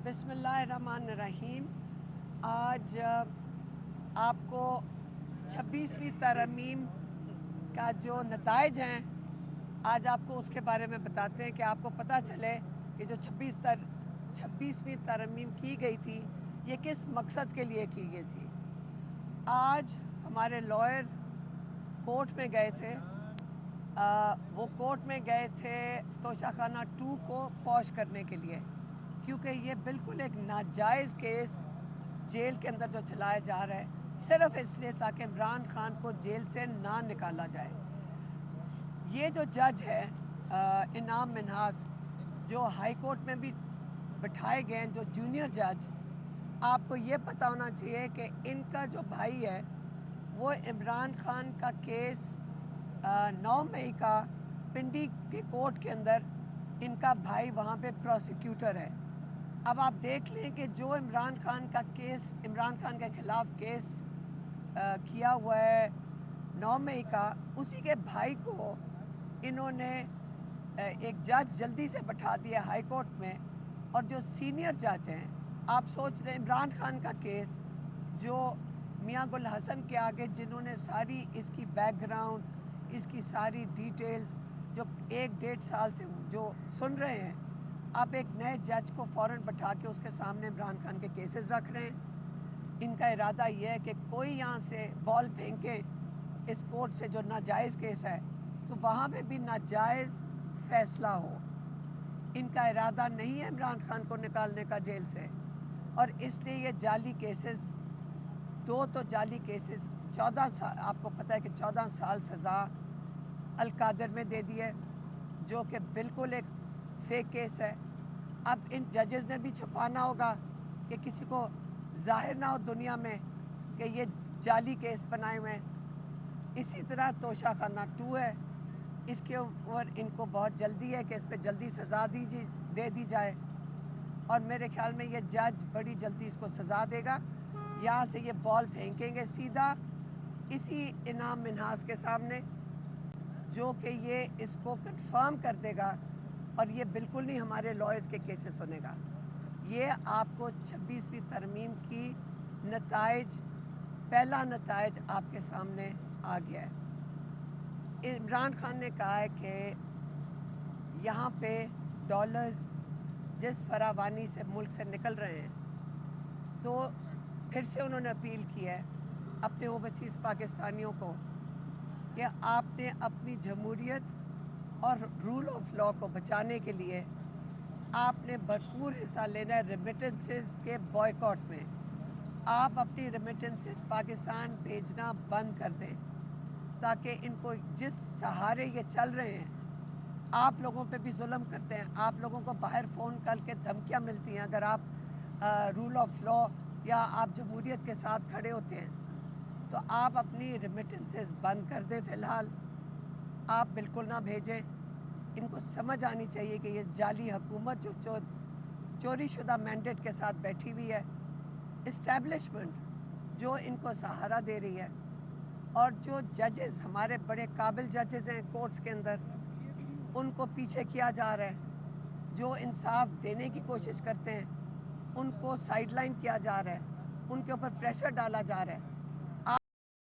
बिस्मिल्लाहिर्रहमानिर्रहीम। आज आपको 26वीं तरमीम का जो नताइज हैं, आज आपको उसके बारे में बताते हैं कि आपको पता चले कि जो 26वीं तरमीम की गई थी ये किस मकसद के लिए की गई थी। आज हमारे लॉयर कोर्ट में गए थे। वो कोर्ट में गए थे तोशाखाना 2 को पॉश करने के लिए, क्योंकि ये बिल्कुल एक नाजायज़ केस जेल के अंदर जो चलाया जा रहा है सिर्फ इसलिए ताकि इमरान खान को जेल से ना निकाला जाए। ये जो जज है इनाम मिन्हास, जो हाई कोर्ट में भी बिठाए गए हैं, जो जूनियर जज, आपको ये पता होना चाहिए कि इनका जो भाई है वो इमरान खान का केस 9 मई का पिंडी के कोर्ट के अंदर इनका भाई वहाँ पे प्रोसिक्यूटर है। अब आप देख लें कि जो इमरान खान के ख़िलाफ़ केस किया हुआ है 9 मई का, उसी के भाई को इन्होंने एक जज जल्दी से बैठा दिया हाई कोर्ट में। और जो सीनियर जज हैं, आप सोच रहे इमरान खान का केस जो मियां गुल हसन के आगे जिन्होंने सारी इसकी बैकग्राउंड, इसकी सारी डिटेल्स जो 1-1.5 साल से जो सुन रहे हैं, आप एक नए जज को फ़ौरन बैठा के उसके सामने इमरान खान के केसेस रख रहे हैं। इनका इरादा ये है कि कोई यहाँ से बॉल फेंके इस कोर्ट से जो नाजायज़ केस है तो वहाँ पे भी नाजायज़ फ़ैसला हो। इनका इरादा नहीं है इमरान खान को निकालने का जेल से, और इसलिए ये जाली केसेस, 2 तो जाली केसेस 14 साल, आपको पता है कि 14 साल सज़ा अलकादर में दे दी है, जो कि बिल्कुल एक फेक केस है। अब इन जजेस ने भी छुपाना होगा कि किसी को जाहिर ना हो दुनिया में कि ये जाली केस बनाए हुए हैं। इसी तरह तोशाखाना 2 है, इसके ऊपर इनको बहुत जल्दी है कि इस पर जल्दी सज़ा दे दी जाए, और मेरे ख्याल में ये जज बड़ी जल्दी इसको सज़ा देगा। यहाँ से ये बॉल फेंकेंगे सीधा इसी इनाम मिन्हास के सामने, जो कि ये इसको कंफर्म कर देगा, और ये बिल्कुल नहीं हमारे लॉयर्स के केसेस सुनेगा। ये आपको 26वीं तरमीम की नताइज, पहला नताइज आपके सामने आ गया है। इमरान खान ने कहा है कि यहाँ पे डॉलर्स जिस फरावानी से मुल्क से निकल रहे हैं, तो फिर से उन्होंने अपील की है अपने ओवरसीज़ पाकिस्तानियों को कि आपने अपनी जमहूरियत और रूल ऑफ लॉ को बचाने के लिए आपने भरपूर हिस्सा लेना है रेमिटेंसेस के बॉयकॉट में। आप अपनी रेमिटेंसेस पाकिस्तान भेजना बंद कर दें, ताकि इनको जिस सहारे ये चल रहे हैं, आप लोगों पे भी जुल्म करते हैं, आप लोगों को बाहर फ़ोन करके धमकियाँ मिलती हैं अगर आप रूल ऑफ लॉ या आप जमहूरियत के साथ खड़े होते हैं, तो आप अपनी रेमिटेंसेस बंद कर दें। फ़िलहाल आप बिल्कुल ना भेजें। इनको समझ आनी चाहिए कि ये जाली हुकूमत जो चोरी शुदा मैंडेट के साथ बैठी हुई है, इस्टेब्लिशमेंट जो इनको सहारा दे रही है, और जो जजेस हमारे बड़े काबिल जजेस हैं कोर्ट्स के अंदर, उनको पीछे किया जा रहा है। जो इंसाफ देने की कोशिश करते हैं उनको साइडलाइन किया जा रहा है, उनके ऊपर प्रेशर डाला जा रहा है।